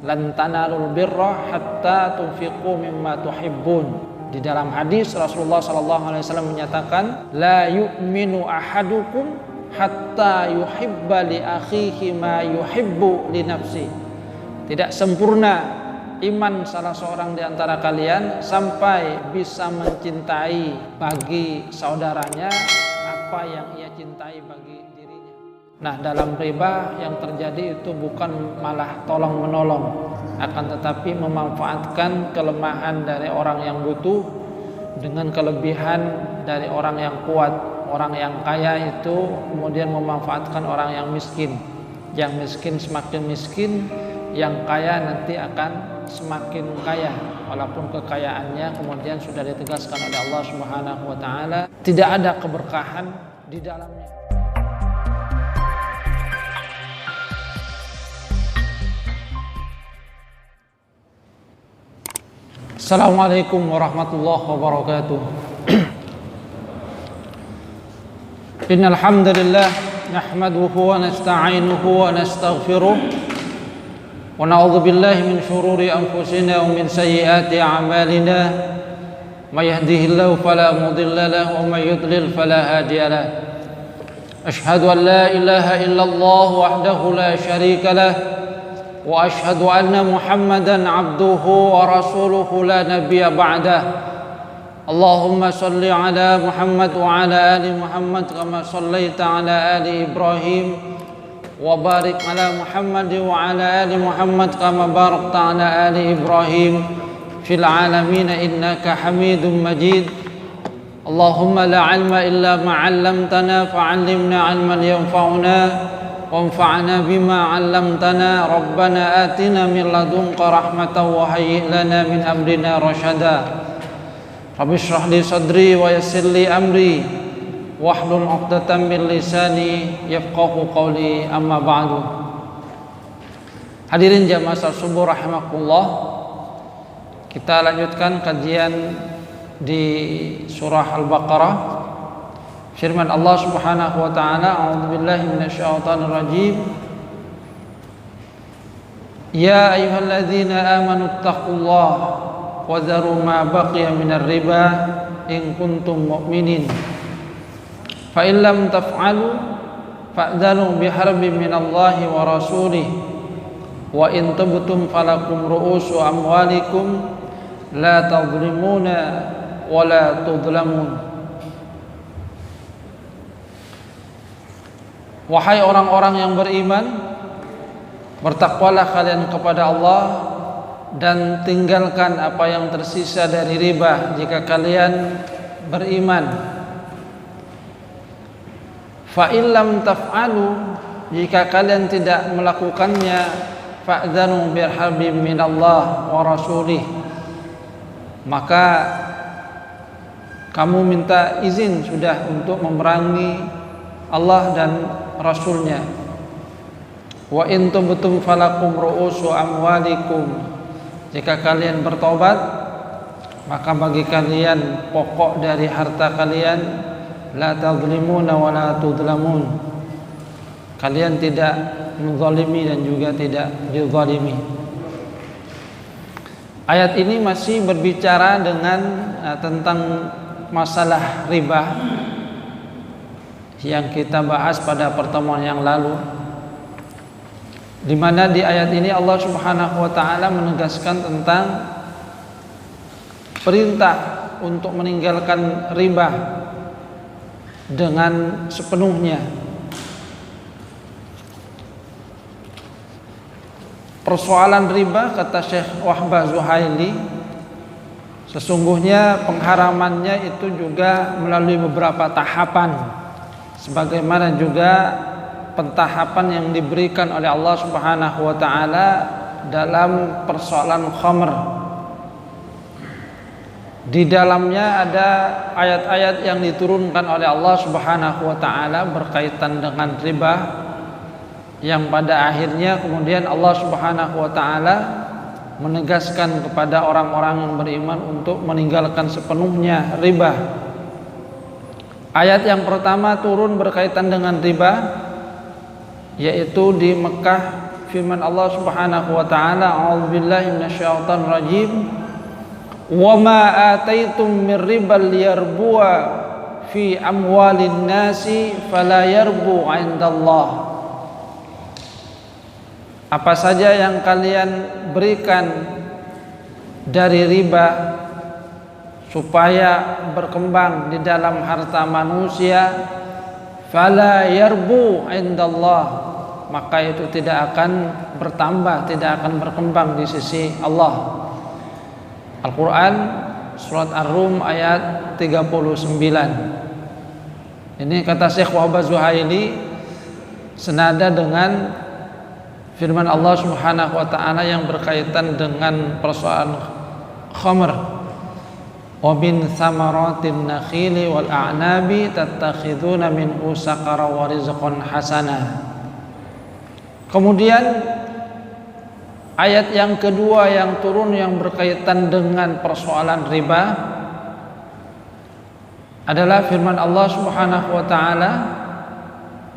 lan tanalul birra hatta tunfiqu mimma tuhibbun. Di dalam hadis Rasulullah SAW menyatakan, la yu'minu ahadukum hatta yuhibba li akhihi ma yuhibbu li nafsi. Tidak sempurna iman salah seorang di antara kalian sampai bisa mencintai bagi saudaranya apa yang ia cintai bagi dirinya. Nah, dalam riba yang terjadi itu bukan malah tolong menolong, akan tetapi memanfaatkan kelemahan dari orang yang butuh dengan kelebihan dari orang yang kuat. Orang yang kaya itu kemudian memanfaatkan orang yang miskin. Yang miskin semakin miskin, yang kaya nanti akan semakin kaya, walaupun kekayaannya kemudian sudah ditegaskan oleh Allah Subhanahu wa taala tidak ada keberkahan di dalamnya. Assalamualaikum warahmatullahi wabarakatuh. Innal hamdalillah nahmaduhu wa nasta'inuhu wa nastaghfiruh wa na'udzu billahi min shururi anfusina wa min sayyiati a'malina may yahdihillahu fala mudilla lahu wa may yudlil fala hadiya lahu. Ashhadu an la ilaha illallah wahdahu la syarika lahu wa ashhadu anna Muhammadan 'abduhu wa rasuluhu la nabiyya ba'dahu. Allahumma salli ala Muhammad wa ala ali Muhammad kama sallaita ala ali Ibrahim wa barik ala Muhammad wa ala ali Muhammad kama barakta ala ali Ibrahim fil alamin innaka Hamidum Majid. Allahumma la ilma illa ma 'allamtana fa'allimna 'ilman yanfa'una wanfa'na bima 'allamtana. Rabbana atina min ladunka rahmatan wa hayyi' lana min amrina rasyada. Rabbi shrah li sadri wa yassir li amri wahlul 'uqdatam min lisani yafqahu qawli, amma ba'du. Hadirin jamaah salat subuh rahimakumullah, kita lanjutkan kajian di surah Al-Baqarah. Firman Allah Subhanahu wa taala, a'udzubillahi minasyaitonir rajim. Ya ayyuhalladzina amanu taqullaha wa dharu ma baqiya minar riba in kuntum mu'minin. Fa in lam taf'alu fa'dhanu biharbin minallahi wa rasulih wa in tubtum falakum ru'usu amwalikum la tadhlimuna wa la tudhlamun. Wahai orang-orang yang beriman, bertakwalah kalian kepada Allah dan tinggalkan apa yang tersisa dari riba jika kalian beriman. Fa illam taf'alu, jika kalian tidak melakukannya, fa'dzanu biharbin minallah wa rasulih, maka kamu minta izin sudah untuk memerangi Allah dan Rasulnya. Wa in tubtum falakum ru'usu amwalikum, jika kalian bertobat maka bagi kalian pokok dari harta kalian, la tadhlimuna wa la tudhlamun, kalian tidak menzalimi dan juga tidak dizalimi. Ayat ini masih berbicara tentang masalah riba yang kita bahas pada pertemuan yang lalu, di mana di ayat ini Allah Subhanahu wa taala menegaskan tentang perintah untuk meninggalkan riba dengan sepenuhnya. Persoalan riba, kata Syekh Wahbah Zuhaili, sesungguhnya pengharamannya itu juga melalui beberapa tahapan, sebagaimana juga pentahapan yang diberikan oleh Allah Subhanahu wa taala dalam persoalan khamr. Di dalamnya ada ayat-ayat yang diturunkan oleh Allah Subhanahu wa taala berkaitan dengan riba, yang pada akhirnya kemudian Allah Subhanahu wa taala menegaskan kepada orang-orang yang beriman untuk meninggalkan sepenuhnya riba. Ayat yang pertama turun berkaitan dengan riba, yaitu di Mekah firman Allah Subhanahu wa taala, a'udzubillahi minasyaitonir rajim, wa ma ataitum min ribal liyarbuwa fi amwalin nasi fala yarbu 'indallah. Apa saja yang kalian berikan dari riba supaya berkembang di dalam harta manusia, fala yarbu 'indallah, maka itu tidak akan bertambah, tidak akan berkembang di sisi Allah. Al-Quran surat Ar-Rum ayat 39. Ini kata Syekh Wahbah Zuhaili senada dengan firman Allah Subhanahu wa taala yang berkaitan dengan persoalan khamr. Wa min thamaratin nakhili wal a'nabi tattakhiduna minhu saqara wa rizqan hasana. Kemudian ayat yang kedua yang turun yang berkaitan dengan persoalan riba adalah firman Allah Subhanahu wa taala,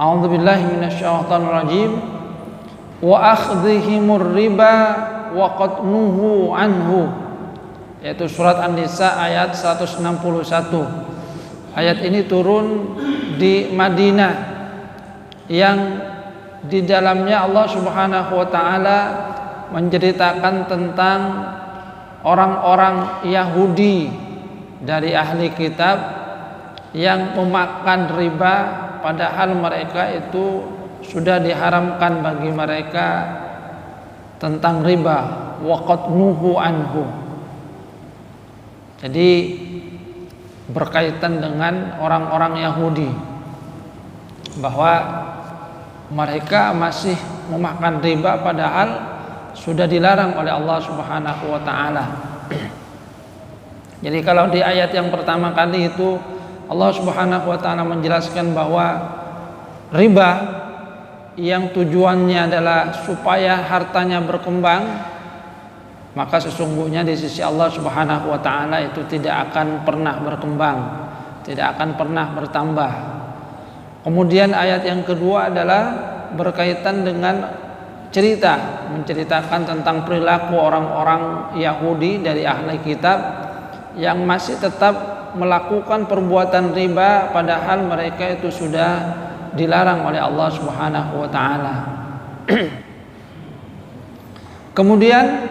a'udzubillahi minasyaitonir rajim, wa akhdhihimur riba wa qad nuhu anhu, yaitu surat An-Nisa ayat 161. Ayat ini turun di Madinah yang di dalamnya Allah Subhanahu wa taala menceritakan tentang orang-orang Yahudi dari ahli kitab yang memakan riba padahal mereka itu sudah diharamkan bagi mereka tentang riba, waqad nuhu anhu. Jadi berkaitan dengan orang-orang Yahudi bahwa mereka masih memakan riba padahal sudah dilarang oleh Allah Subhanahu wa taala. Jadi kalau di ayat yang pertama kali itu Allah Subhanahu wa taala menjelaskan bahwa riba yang tujuannya adalah supaya hartanya berkembang, maka sesungguhnya di sisi Allah Subhanahu wa taala itu tidak akan pernah berkembang, tidak akan pernah bertambah. Kemudian ayat yang kedua adalah berkaitan dengan menceritakan tentang perilaku orang-orang Yahudi dari ahli kitab yang masih tetap melakukan perbuatan riba padahal mereka itu sudah dilarang oleh Allah Subhanahu wa taala. Kemudian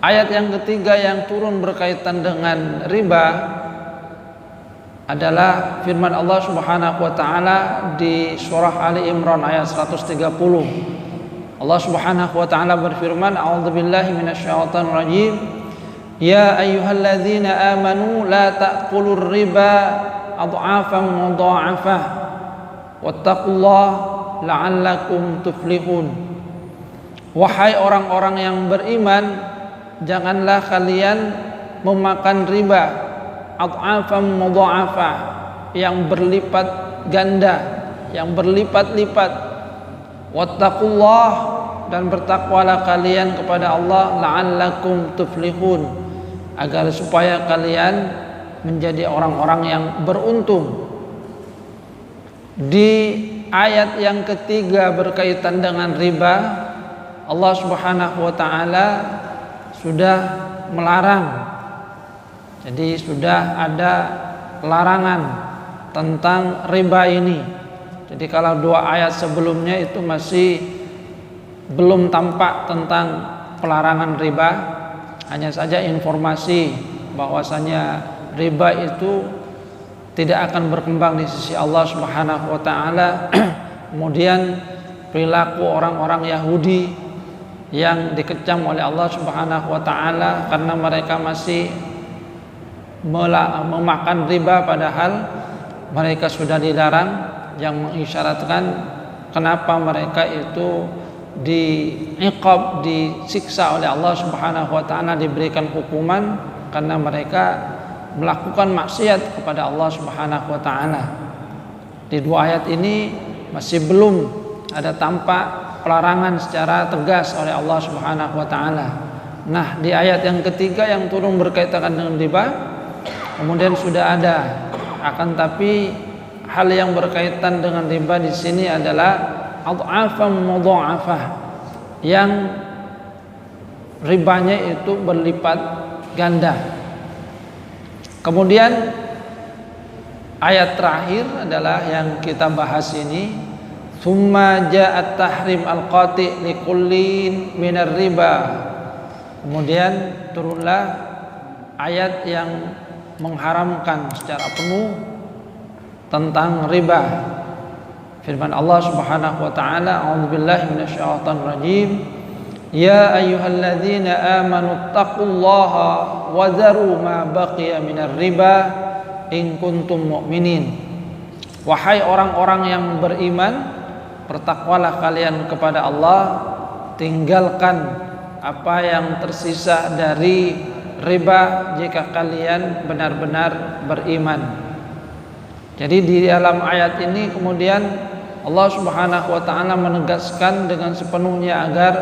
ayat yang ketiga yang turun berkaitan dengan riba adalah firman Allah Subhanahu wa taala di surah Ali Imran ayat 130. Allah Subhanahu wa taala berfirman, a'udzubillahi minasyaitonir rajim, ya ayyuhalladzina amanu la ta'kulur riba adhafan mudha'afah wattaqullaha la'allakum tuflihun. Wahai orang-orang yang beriman, janganlah kalian memakan riba adhafan mudha'afah, yang berlipat ganda, yang berlipat-lipat. Wattaqullah, dan bertakwalah kalian kepada Allah, la'allakum tuflihun, agar supaya kalian menjadi orang-orang yang beruntung. Di ayat yang ketiga berkaitan dengan riba, Allah Subhanahu wa taala sudah melarang. Jadi sudah ada larangan tentang riba ini. Jadi kalau dua ayat sebelumnya itu masih belum tampak tentang pelarangan riba, hanya saja informasi bahwasanya riba itu tidak akan berkembang di sisi Allah Subhanahu wa taala. Kemudian perilaku orang-orang Yahudi yang dikecam oleh Allah Subhanahu wa taala karena mereka masih memakan riba padahal mereka sudah dilarang, yang mengisyaratkan kenapa mereka itu diiqab, disiksa oleh Allah Subhanahu wa taala, diberikan hukuman karena mereka melakukan maksiat kepada Allah Subhanahu wa taala. Di dua ayat ini masih belum ada tampak pelarangan secara tegas oleh Allah Subhanahu wa taala. Nah, di ayat yang ketiga yang turun berkaitan dengan riba kemudian sudah ada, akan tapi hal yang berkaitan dengan riba di sini adalah ad'afan mudha'afah, yang ribanya itu berlipat ganda. Kemudian ayat terakhir adalah yang kita bahas ini, tsumma ja'at tahrim al-qati' likullin minar riba. Kemudian turunlah ayat yang mengharamkan secara penuh tentang riba. Firman Allah Subhanahu wa taala, a'udzubillahi minasyaitonir rajim, ya ayyuhalladzina amanu taqullaha wa dharu ma baqiya minar riba in kuntum mu'minin. Wahai orang-orang yang beriman, bertakwalah kalian kepada Allah, tinggalkan apa yang tersisa dari riba jika kalian benar-benar beriman. Jadi di dalam ayat ini kemudian Allah Subhanahu wa taala menegaskan dengan sepenuhnya agar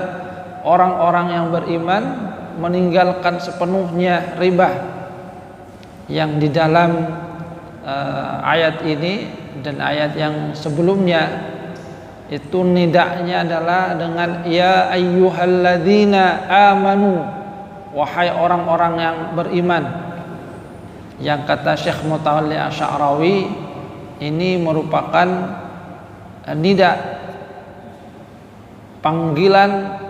orang-orang yang beriman meninggalkan sepenuhnya riba. Yang di dalam ayat ini dan ayat yang sebelumnya itu nidanya adalah dengan ya ayyuhalladzina amanu, wahai orang-orang yang beriman. Yang kata Syekh Mutawalli Asy'arawi, ini merupakan nida, panggilan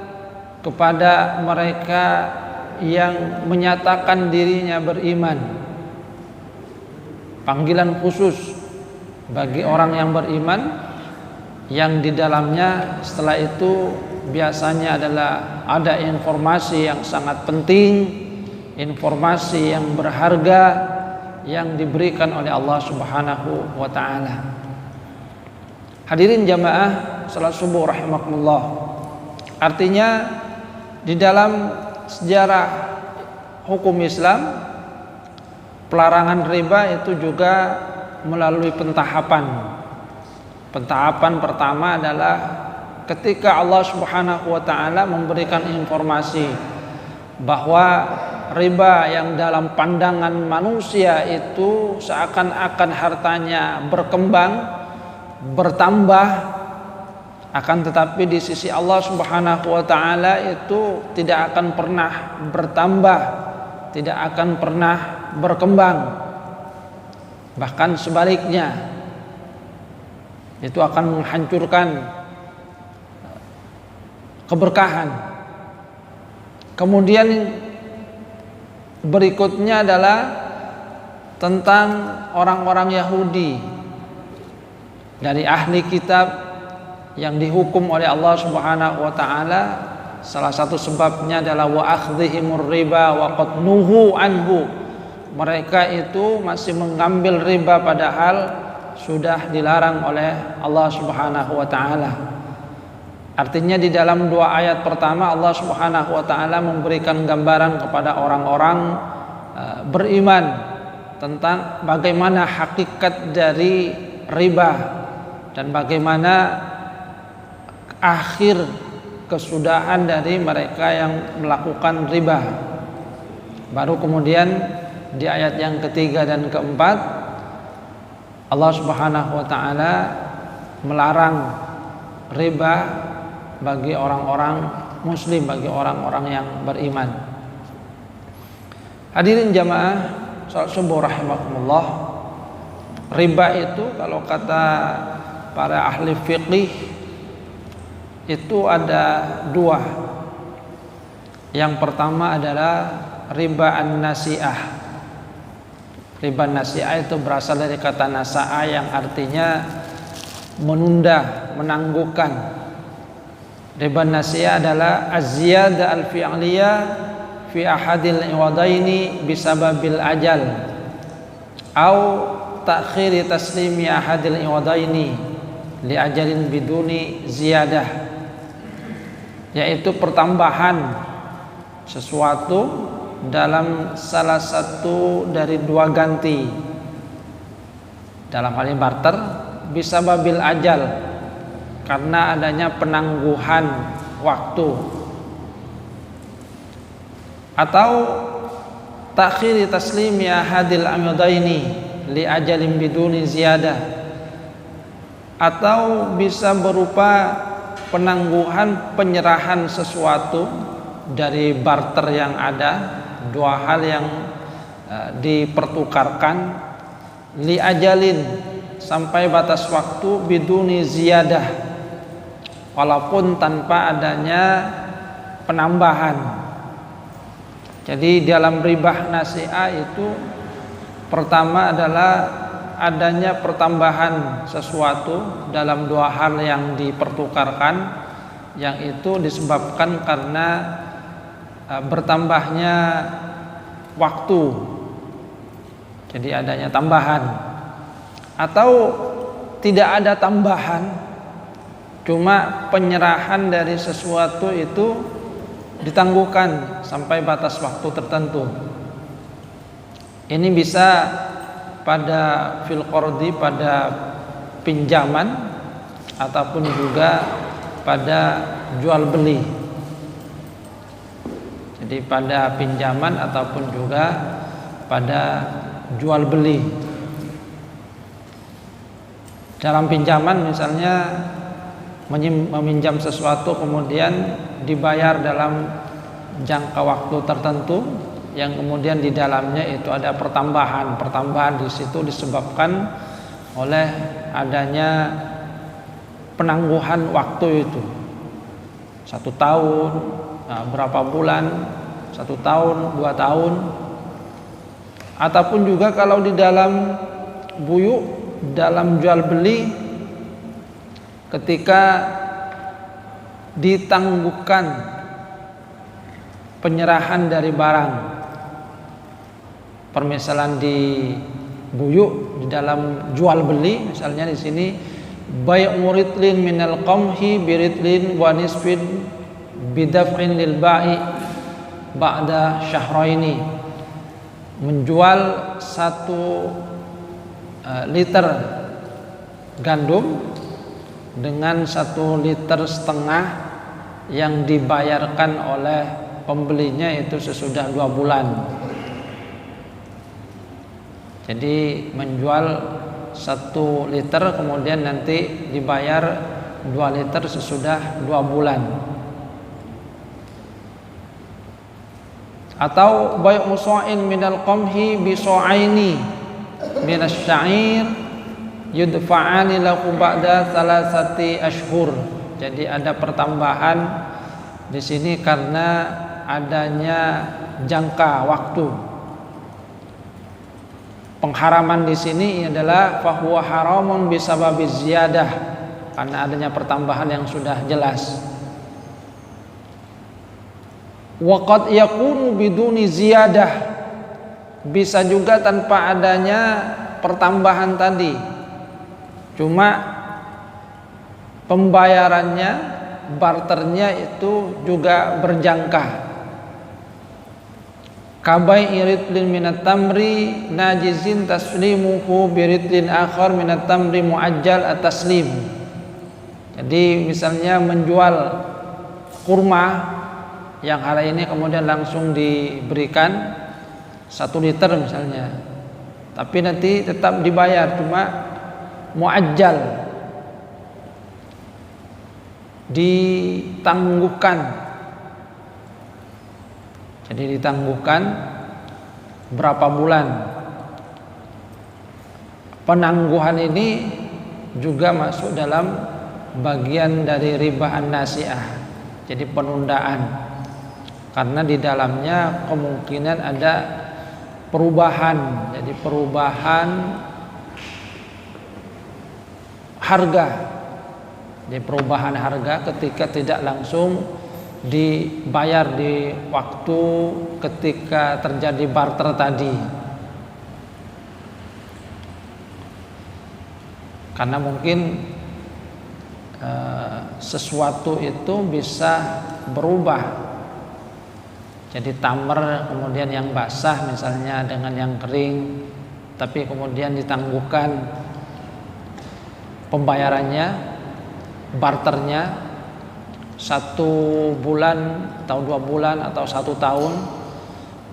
kepada mereka yang menyatakan dirinya beriman. Panggilan khusus bagi orang yang beriman, yang di dalamnya setelah itu biasanya adalah ada informasi yang sangat penting, informasi yang berharga yang diberikan oleh Allah Subhanahu wa taala. Hadirin jamaah salat subuh rahimakumullah. Artinya di dalam sejarah hukum Islam, pelarangan riba itu juga melalui pentahapan. Pentahapan pertama adalah ketika Allah Subhanahu wa taala memberikan informasi bahwa riba yang dalam pandangan manusia itu seakan-akan hartanya berkembang, bertambah, akan tetapi di sisi Allah Subhanahu wa taala itu tidak akan pernah bertambah, tidak akan pernah berkembang. Bahkan sebaliknya, itu akan menghancurkan keberkahan. Kemudian berikutnya adalah tentang orang-orang Yahudi dari ahli kitab yang dihukum oleh Allah Subhanahu wa taala. Salah satu sebabnya adalah wa akhdhihimur riba wa qad nuhu anhu. Mereka itu masih mengambil riba padahal sudah dilarang oleh Allah Subhanahu wa taala. Artinya di dalam dua ayat pertama Allah Subhanahu wa taala memberikan gambaran kepada orang-orang beriman tentang bagaimana hakikat dari riba dan bagaimana akhir kesudahan dari mereka yang melakukan riba. Baru kemudian di ayat yang ketiga dan keempat Allah Subhanahu wa taala melarang riba bagi orang-orang muslim, bagi orang-orang yang beriman. Hadirin jamaah salat subuh rahimakumullah, riba itu kalau kata para ahli fiqih itu ada dua. Yang pertama adalah riba an-nasi'ah. Riba nasi'ah itu berasal dari kata nasa'a yang artinya menunda, menangguhkan. Riba nasi'ah adalah az-ziyadah al-fi'liyah fi ahadil iwadaini bisababil ajal au ta'khiri taslimi ahadil iwadaini li ajalin biduni ziyadah, yaitu pertambahan sesuatu dalam salah satu dari dua ganti. Dalam hal ini barter, bisa babil ajal, karena adanya penangguhan waktu, atau takhiri taslimi ahadil amadaini li ajalin biduni ziyadah, atau bisa berupa penangguhan penyerahan sesuatu dari barter yang ada, dua hal yang dipertukarkan, li ajalin sampai batas waktu, biduni ziyadah walaupun tanpa adanya penambahan. Jadi dalam ribah nasi'ah itu pertama adalah adanya pertambahan sesuatu dalam dua hal yang dipertukarkan, yang itu disebabkan karena bertambahnya waktu. Jadi adanya tambahan, atau tidak ada tambahan, cuma penyerahan dari sesuatu itu ditangguhkan sampai batas waktu tertentu. Ini bisa pada fil qardi, pada pinjaman, ataupun juga pada jual beli. Jadi pada pinjaman ataupun juga pada jual beli. Dalam pinjaman misalnya meminjam sesuatu kemudian dibayar dalam jangka waktu tertentu, yang kemudian di dalamnya itu ada pertambahan di situ disebabkan oleh adanya penangguhan waktu itu, 1 tahun, berapa bulan, 1 tahun, 2 tahun. Ataupun juga kalau di dalam buyuk, dalam jual beli, ketika ditangguhkan penyerahan dari barang, permisalan di buyuk, di dalam jual beli, misalnya di sini bai'u ritlin minal qamhi biritlin wa nisfin bidaf'in lil ba'i ba'da syahraini, menjual 1 liter gandum dengan 1,5 liter yang dibayarkan oleh pembelinya itu sesudah 2 bulan. Jadi menjual 1 liter kemudian nanti dibayar 2 liter sesudah 2 bulan. Atau bai'u sa'in minal qamhi bi sa'aini minas sya'ir yudfa'ani lahu ba'da 3 ashhur. Jadi ada pertambahan di sini karena adanya jangka waktu. Pengharaman di sini adalah fahuwa haramun bisababiz ziyadah, karena adanya pertambahan yang sudah jelas. Wa qad yakunu biduni ziyadah, bisa juga tanpa adanya pertambahan tadi, cuma pembayarannya, barternya itu juga berjangka. Kabai iritlin minat tamri najizin taslimuhu biritlin akhar minat tamri muajjal at-taslim. Jadi misalnya menjual kurma yang hari ini kemudian langsung diberikan 1 liter misalnya, tapi nanti tetap dibayar cuma muajjal, ditangguhkan. Jadi ditangguhkan berapa bulan. Penangguhan ini juga masuk dalam bagian dari riba an-nasi'ah. Jadi penundaan, karena di dalamnya kemungkinan ada perubahan. Jadi perubahan harga. Jadi perubahan harga ketika tidak langsung dibayar di waktu ketika terjadi barter tadi. Karena mungkin sesuatu itu bisa berubah. Jadi tamar kemudian yang basah misalnya dengan yang kering, tapi kemudian ditangguhkan pembayarannya, barternya 1 bulan atau 2 bulan atau 1 tahun,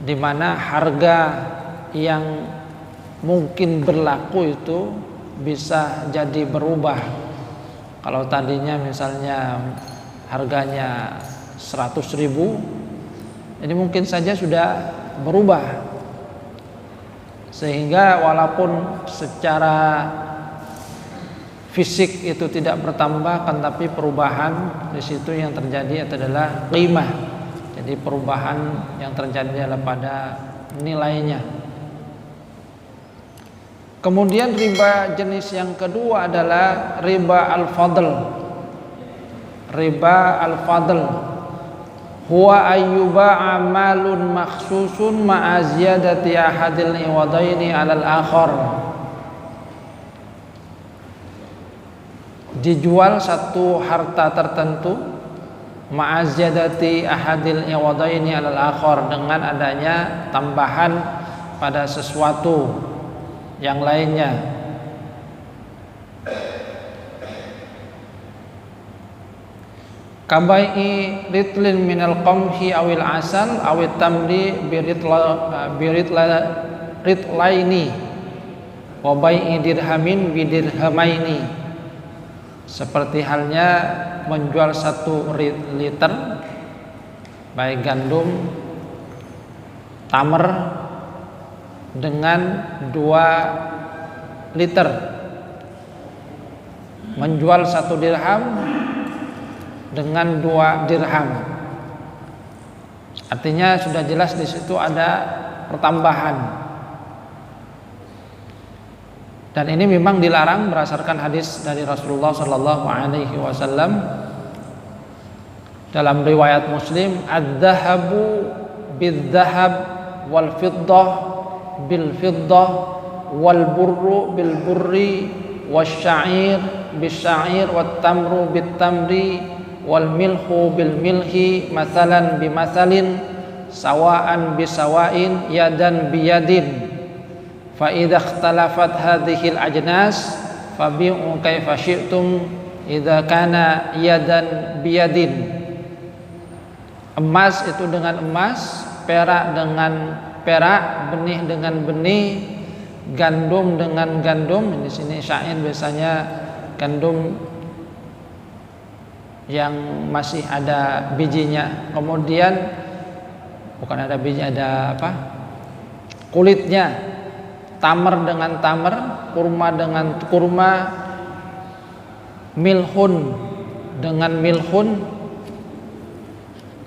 di mana harga yang mungkin berlaku itu bisa jadi berubah Kalau tadinya misalnya harganya 100.000, ini mungkin saja sudah berubah, sehingga walaupun secara fisik itu tidak bertambah, kan tapi perubahan di situ yang terjadi adalah qimah. Jadi perubahan yang terjadi adalah pada nilainya. Kemudian riba jenis yang kedua adalah riba al-fadl. Riba al-fadl huwa ayyuba amalun makhsusun ma'a ziyadati ahadil iwadaini 'alal akhar. Dijual satu harta tertentu ma'a ziyadati ahadil iwadaini 'alal akhar, dengan adanya tambahan pada sesuatu yang lainnya. Kabai'i ritlin minal qamhi awil asal awit tamri ritlaini wa bai'i dirhamin bidirhamaini. Seperti halnya menjual 1 liter baik gandum tamer dengan 2 liter, menjual 1 dirham dengan 2 dirham. Artinya sudah jelas di situ ada pertambahan. Dan ini memang dilarang berdasarkan hadis dari Rasulullah sallallahu alaihi wasallam dalam riwayat Muslim, "Adz-dzahabu bidz-dzahab wal fiddah bil fiddah wal burru bil burri wasya'ir bis sya'ir wat tamru bit tamri wal milhu bil milhi masalan bi masalin sawaan bi sawain yadan bi yadin fa idza ikhtalafat hadhil ajnas fabi'u kaifa syi'tum idza kana yadan bi yadin." Emas itu dengan emas, perak dengan perak, benih dengan benih, gandum dengan gandum. Di sini syair biasanya gandum yang masih ada bijinya, kemudian bukan ada biji, ada apa? Kulitnya. Tamer dengan tamer, kurma dengan kurma, milhun dengan milhun,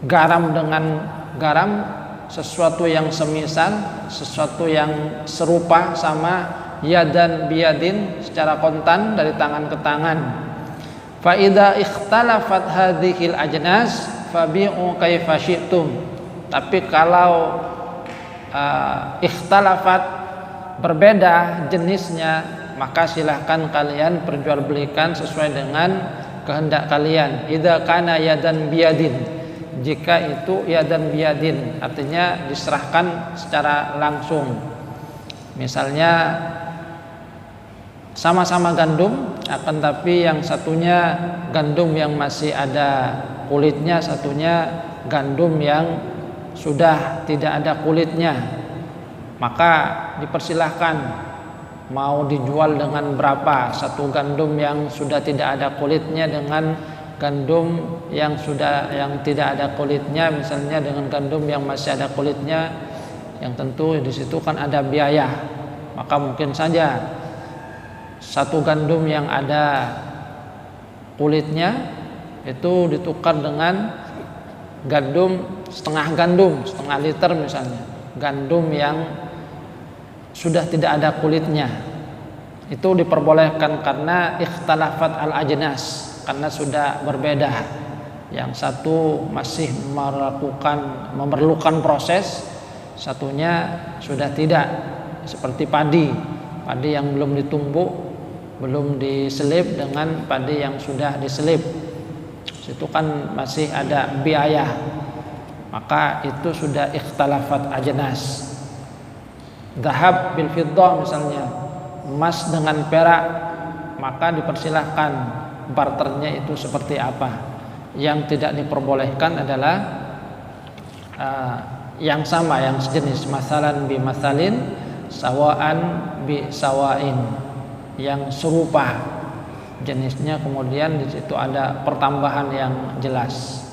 garam dengan garam, sesuatu yang semisal, sesuatu yang serupa sama, yadan biyadin, secara kontan dari tangan ke tangan. Fa idza ikhtalafat hadhil ajnas fabi'u kaifa syi'tum. Tapi kalau ikhtalafat, berbeda jenisnya, maka silahkan kalian perjualbelikan sesuai dengan kehendak kalian. Idza kana yadan biyadin, jika itu yadan biyadin, artinya diserahkan secara langsung. Misalnya sama-sama gandum, akan tapi yang satunya gandum yang masih ada kulitnya, satunya gandum yang sudah tidak ada kulitnya, maka dipersilahkan mau dijual dengan berapa, satu gandum yang sudah tidak ada kulitnya dengan gandum yang tidak ada kulitnya, misalnya dengan gandum yang masih ada kulitnya, yang tentu di situ kan ada biaya, maka mungkin saja satu gandum yang ada kulitnya itu ditukar dengan gandum, setengah liter misalnya, gandum yang sudah tidak ada kulitnya. Itu diperbolehkan karena ikhtalafat al-ajnas, karena sudah berbeda. Yang satu masih memerlukan proses, satunya sudah tidak. Seperti padi yang belum ditumbuk, belum diselip dengan padi yang sudah diselip. Situ kan masih ada biaya, maka itu sudah ikhtalafat ajnas. Dhahab bil fiddah misalnya, emas dengan perak, maka dipersilahkan barternya itu seperti apa. Yang tidak diperbolehkan adalah yang sama, yang sejenis, masalan bi masalin, sawaan bi sawain, yang serupa. jenisnya, kemudian di situ ada pertambahan yang jelas.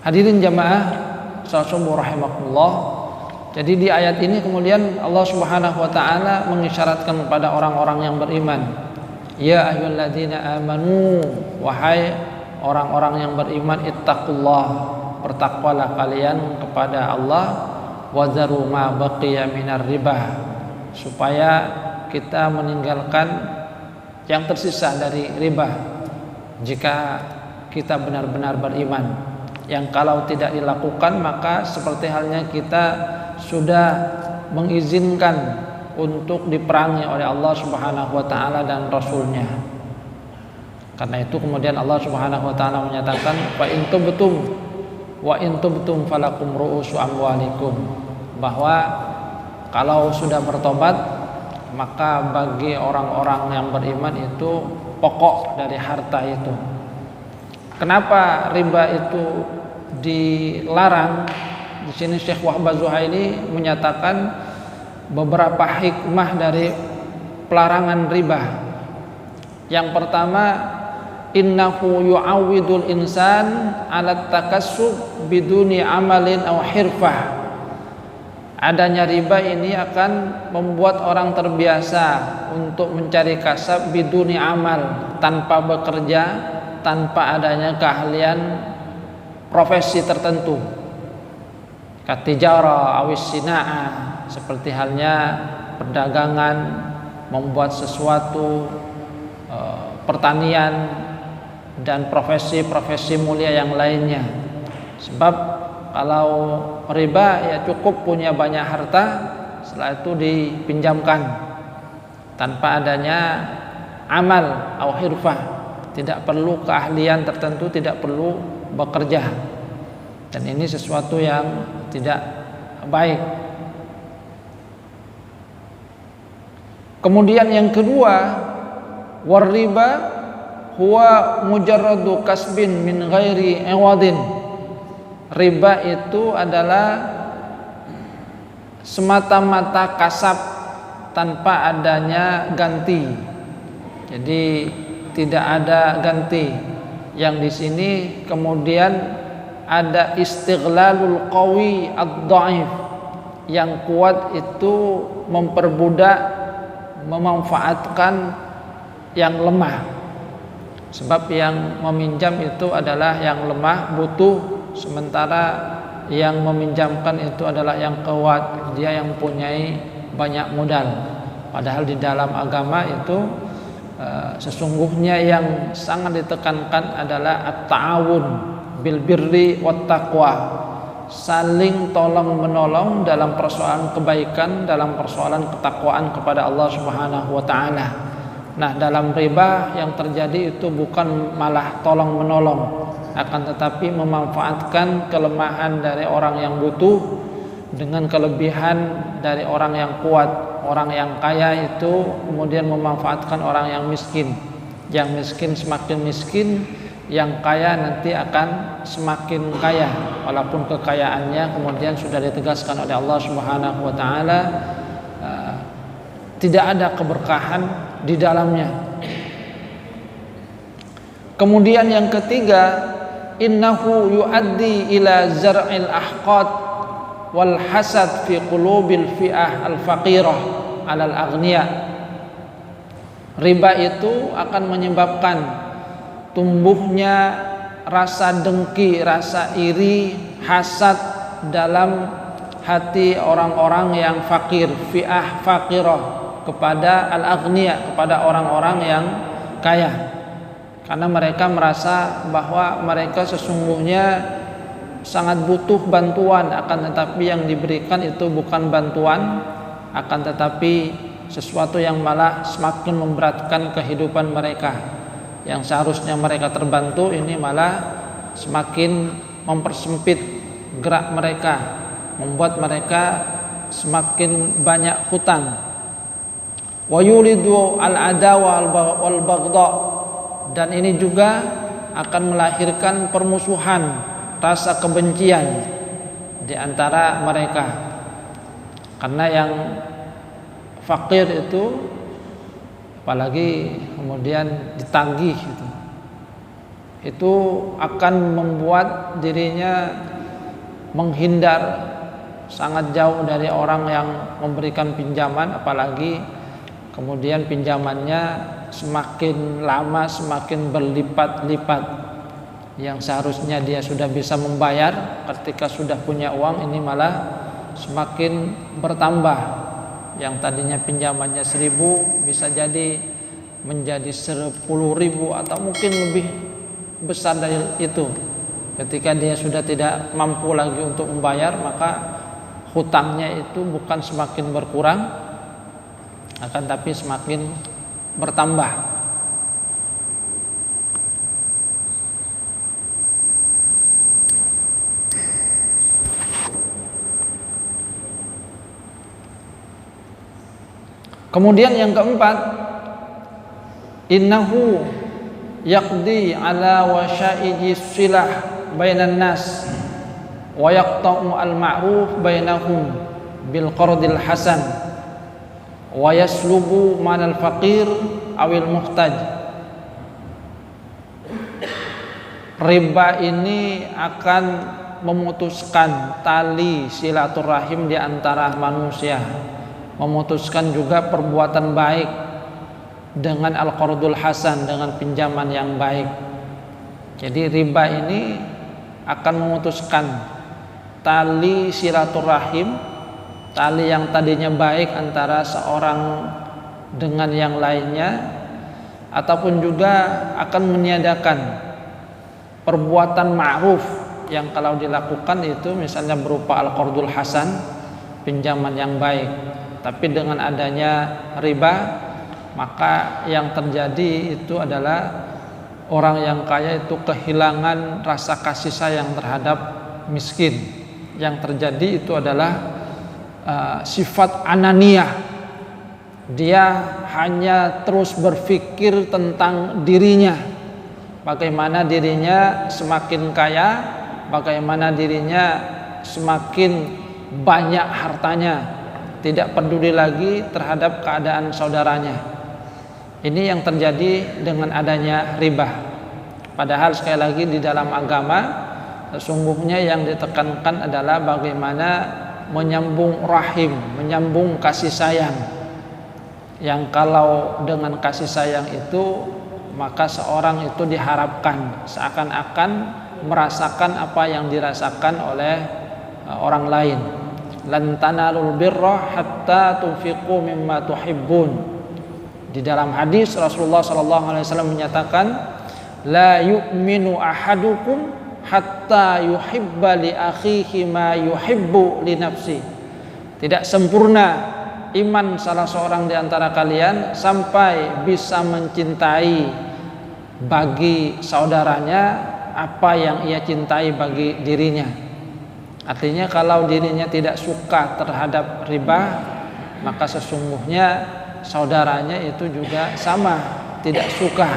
Hadirin jamaah sallallahu rahimakumullah. Jadi di ayat ini kemudian Allah Subhanahu wa taala mengisyaratkan kepada orang-orang yang beriman. Ya ayyuhalladzina amanu, wahai orang-orang yang beriman, ittaqullah, bertakwalah kalian kepada Allah, wazaru ma baqiya minar riba, supaya kita meninggalkan yang tersisa dari riba jika kita benar-benar beriman. Yang kalau tidak dilakukan maka seperti halnya kita sudah mengizinkan untuk diperangi oleh Allah Subhanahu wa taala dan Rasulnya. Karena itu kemudian Allah Subhanahu wa taala menyatakan fa in tubtum falakum ru'usu amwalikum, bahwa kalau sudah bertobat maka bagi orang-orang yang beriman itu pokok dari harta itu. Kenapa riba itu dilarang? Di sini Syekh Wahbah Zuhaili menyatakan beberapa hikmah dari pelarangan riba. Yang pertama, innahu yu'awwidul insan 'ala takassub biduni amalin aw hirfah. Adanya riba ini akan membuat orang terbiasa untuk mencari kasab biduni amal, tanpa bekerja, tanpa adanya keahlian profesi tertentu. Katijara awis sina'ah, seperti halnya perdagangan, membuat sesuatu, pertanian, dan profesi-profesi mulia yang lainnya. Sebab kalau riba ya cukup punya banyak harta, setelah itu dipinjamkan tanpa adanya amal atau hirfah, tidak perlu keahlian tertentu, tidak perlu bekerja, dan ini sesuatu yang tidak baik. Kemudian yang kedua, warriba huwa mujarradu kasbin min ghairi iwadin. Riba itu adalah semata-mata kasab tanpa adanya ganti. Jadi tidak ada ganti. Yang di sini kemudian ada istighlalul qawi ad-dhaif, yang kuat itu memperbudak, memanfaatkan yang lemah. Sebab yang meminjam itu adalah yang lemah, butuh, sementara yang meminjamkan itu adalah yang kuat, dia yang mempunyai banyak modal. Padahal di dalam agama itu sesungguhnya yang sangat ditekankan adalah at-ta'awun bil birri wat taqwa, saling tolong menolong dalam persoalan kebaikan, dalam persoalan ketakwaan kepada Allah Subhanahu wa taala. Nah, dalam riba yang terjadi itu bukan malah tolong menolong, akan tetapi memanfaatkan kelemahan dari orang yang butuh dengan kelebihan dari orang yang kuat. Orang yang kaya itu kemudian memanfaatkan orang yang miskin. Yang miskin semakin miskin, yang kaya nanti akan semakin kaya, walaupun kekayaannya kemudian sudah ditegaskan oleh Allah Subhanahu wa taala tidak ada keberkahan di dalamnya. Kemudian yang ketiga, innahu yuaddi ila zar'il ahqad wal hasad fi qulubil fi'ah al faqirah 'alal aghniya. Riba itu akan menyebabkan tumbuhnya rasa dengki, rasa iri, hasad dalam hati orang-orang yang fakir, fi'ah faqirah, kepada al-aghniya, kepada orang-orang yang kaya. Karena mereka merasa bahwa mereka sesungguhnya sangat butuh bantuan, akan tetapi yang diberikan itu bukan bantuan, akan tetapi sesuatu yang malah semakin memberatkan kehidupan mereka. Yang seharusnya mereka terbantu, ini malah semakin mempersempit gerak mereka, membuat mereka semakin banyak hutang. Wa yulidu al-adawa wal baghdha, dan ini juga akan melahirkan permusuhan, rasa kebencian di antara mereka. Karena yang fakir itu apalagi kemudian ditagih gitu. Itu akan membuat dirinya menghindar sangat jauh dari orang yang memberikan pinjaman, apalagi kemudian pinjamannya semakin lama semakin berlipat-lipat. Yang seharusnya dia sudah bisa membayar ketika sudah punya uang, ini malah semakin bertambah. Yang tadinya pinjamannya 1.000 bisa jadi menjadi 10.000 atau mungkin lebih besar dari itu. Ketika dia sudah tidak mampu lagi untuk membayar, maka hutangnya itu bukan semakin berkurang, akan tapi semakin bertambah. Kemudian yang keempat, innahu yaqdi ala wasyaiji silah bainan nas wa yaqta'u al-ma'ruf bainahum bil qardil hasan wa yaslubu manal faqir awil muhtaj. Riba ini akan memutuskan tali silaturahim di antara manusia, memutuskan juga perbuatan baik dengan al-qardul hasan, dengan pinjaman yang baik. Jadi riba ini akan memutuskan tali silaturahim, tali yang tadinya baik antara seorang dengan yang lainnya, ataupun juga akan meniadakan perbuatan ma'ruf yang kalau dilakukan itu misalnya berupa al-qardul hasan, pinjaman yang baik. Tapi dengan adanya riba, maka yang terjadi itu adalah orang yang kaya itu kehilangan rasa kasih sayang terhadap miskin. Yang terjadi itu adalah sifat ananiyah. Dia hanya terus berpikir tentang dirinya, bagaimana dirinya semakin kaya, bagaimana dirinya semakin banyak hartanya, tidak peduli lagi terhadap keadaan saudaranya. Ini yang terjadi dengan adanya riba. Padahal sekali lagi di dalam agama sesungguhnya yang ditekankan adalah bagaimana menyambung rahim, menyambung kasih sayang. Yang kalau dengan kasih sayang itu, maka seorang itu diharapkan seakan-akan merasakan apa yang dirasakan oleh orang lain. Lan tanalul birra hatta tunfiqu mimma tuhibbun. Di dalam hadis Rasulullah SAW menyatakan, la yu'minu ahadukum hatta yuhibba li akhihi ma yuhibbu li nafsi. Tidak sempurna iman salah seorang di antara kalian sampai bisa mencintai bagi saudaranya apa yang ia cintai bagi dirinya. Artinya kalau dirinya tidak suka terhadap riba, maka sesungguhnya saudaranya itu juga sama tidak suka.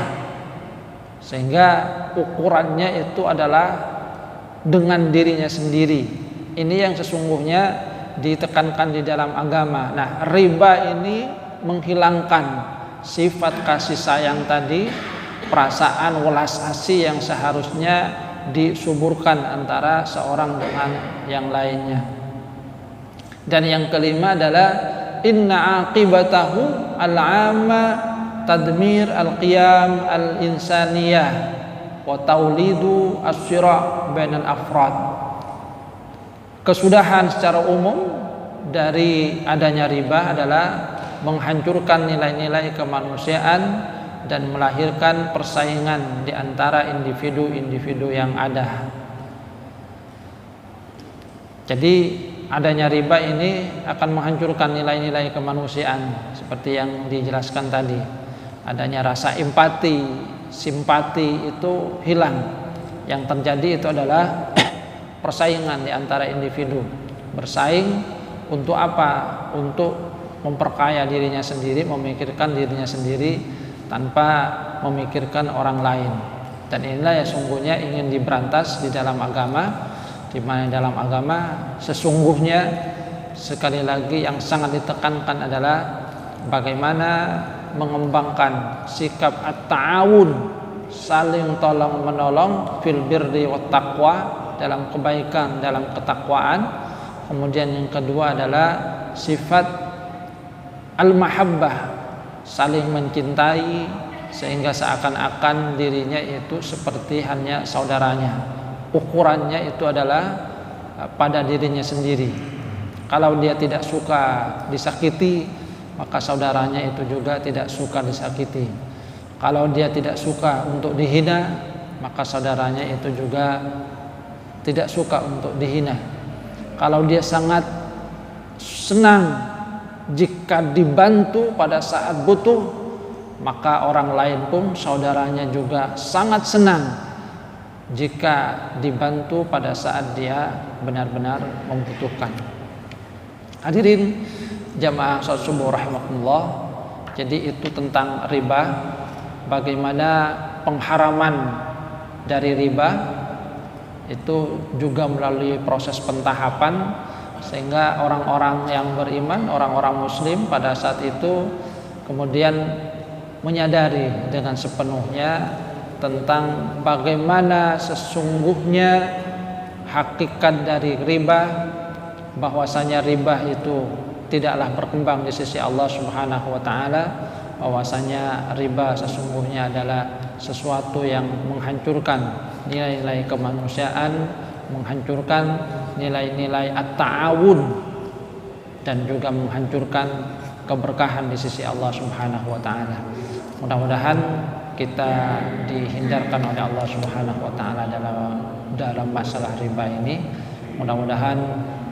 Sehingga ukurannya itu adalah dengan dirinya sendiri. Ini yang sesungguhnya ditekankan di dalam agama. Nah, riba ini menghilangkan sifat kasih sayang tadi, perasaan welas asih yang seharusnya disuburkan antara seorang dengan yang lainnya. Dan yang kelima adalah inna aqibatahu al-'amma tadmir al-qiyam al-insaniyah wa taulidu as-sira' bainal afrad. Kesudahan secara umum dari adanya riba adalah menghancurkan nilai-nilai kemanusiaan dan melahirkan persaingan di antara individu-individu yang ada. Jadi adanya riba ini akan menghancurkan nilai-nilai kemanusiaan seperti yang dijelaskan tadi. Adanya rasa empati, simpati itu hilang. Yang terjadi itu adalah persaingan di antara individu. Bersaing untuk apa? Untuk memperkaya dirinya sendiri, memikirkan dirinya sendiri tanpa memikirkan orang lain. Dan inilah yang sungguhnya ingin diberantas di dalam agama, di mana dalam agama sesungguhnya sekali lagi yang sangat ditekankan adalah bagaimana mengembangkan sikap at-ta'awun, saling tolong menolong fil birri wat taqwa, dalam kebaikan, dalam ketakwaan. Kemudian yang kedua adalah sifat al-mahabbah, saling mencintai sehingga seakan-akan dirinya itu seperti hanya saudaranya. Ukurannya itu adalah pada dirinya sendiri. Kalau dia tidak suka disakiti, maka saudaranya itu juga tidak suka disakiti. Kalau dia tidak suka untuk dihina, maka saudaranya itu juga tidak suka untuk dihina. Kalau dia sangat senang jika dibantu pada saat butuh, maka orang lain pun saudaranya juga sangat senang jika dibantu pada saat dia benar-benar membutuhkan. Hadirin jamaah salat subuh rahimakumullah. Jadi itu tentang riba, bagaimana pengharaman dari riba itu juga melalui proses pentahapan, sehingga orang-orang yang beriman, orang-orang muslim pada saat itu kemudian menyadari dengan sepenuhnya tentang bagaimana sesungguhnya hakikat dari riba, bahwasanya riba itu tidaklah berkembang di sisi Allah Subhanahu wa taala, bahwasanya riba sesungguhnya adalah sesuatu yang menghancurkan nilai-nilai kemanusiaan, menghancurkan nilai-nilai at-ta'awun, dan juga menghancurkan keberkahan di sisi Allah Subhanahu wa taala. Mudah-mudahan kita dihindarkan oleh Allah Subhanahu wa taala dalam masalah riba ini. Mudah-mudahan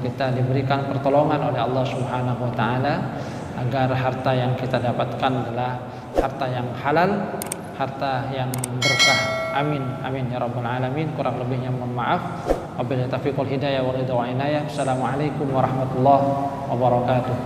kita diberikan pertolongan oleh Allah Subhanahu wa taala agar harta yang kita dapatkan adalah harta yang halal, harta yang berkah. Amin amin ya rabbal alamin. Kurang lebihnya mohon maaf. Wabillahi taufiq wal hidayah wal ridha wa inayah. Assalamualaikum warahmatullahi wabarakatuh.